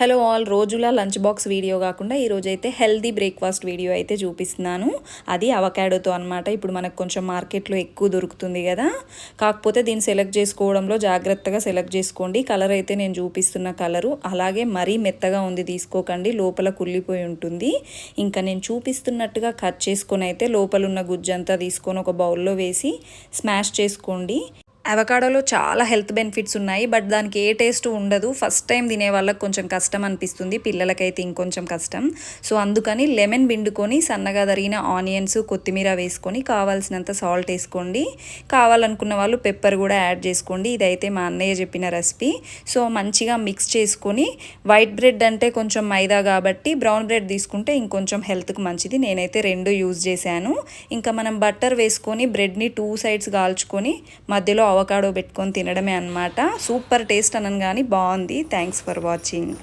Hello all, రోజులా lunch box video కాకుండా ఈరోజైతే హెల్దీ బ్రేక్ఫాస్ట్ వీడియో అయితే చూపిస్తున్నాను. అది అవకాడోతో అనమాట. ఇప్పుడు మనకు కొంచెం మార్కెట్లో ఎక్కువ దొరుకుతుంది కదా, కాకపోతే దీన్ని సెలెక్ట్ చేసుకోవడంలో జాగ్రత్తగా సెలెక్ట్ చేసుకోండి. కలర్ అయితే నేను చూపిస్తున్న కలరు, అలాగే మరీ మెత్తగా ఉంది తీసుకోకండి, లోపల కుళ్ళిపోయి ఉంటుంది. ఇంకా నేను చూపిస్తున్నట్టుగా కట్ చేసుకొని అయితే లోపల ఉన్న గుజ్జంతా తీసుకొని ఒక బౌల్లో వేసి స్మాష్ చేసుకోండి. అవకాడోలో చాలా హెల్త్ బెనిఫిట్స్ ఉన్నాయి, బట్ దానికి ఏ టేస్ట్ ఉండదు. ఫస్ట్ టైం తినే వాళ్ళకి కొంచెం కష్టం అనిపిస్తుంది, పిల్లలకైతే ఇంకొంచెం కష్టం. సో అందుకని లెమన్ పిండుకొని సన్నగా తరిగిన ఆనియన్స్, కొత్తిమీర వేసుకొని కావాల్సినంత సాల్ట్ వేసుకోండి. కావాలనుకున్న వాళ్ళు పెప్పర్ కూడా యాడ్ చేసుకోండి. ఇదైతే మా అన్నయ్య చెప్పిన రెసిపీ. సో మంచిగా మిక్స్ చేసుకొని, వైట్ బ్రెడ్ అంటే కొంచెం మైదా కాబట్టి బ్రౌన్ బ్రెడ్ తీసుకుంటే ఇంకొంచెం హెల్త్కి మంచిది. నేనైతే రెండు యూజ్ చేశాను. ఇంకా మనం బట్టర్ వేసుకొని బ్రెడ్ని 2 సైడ్స్ కాల్చుకొని మధ్యలో అవకాడో పెట్టుకొని తినడమే అన్నమాట. సూపర్ టేస్ట్ అనగానే బాగుంది. Thanks for watching.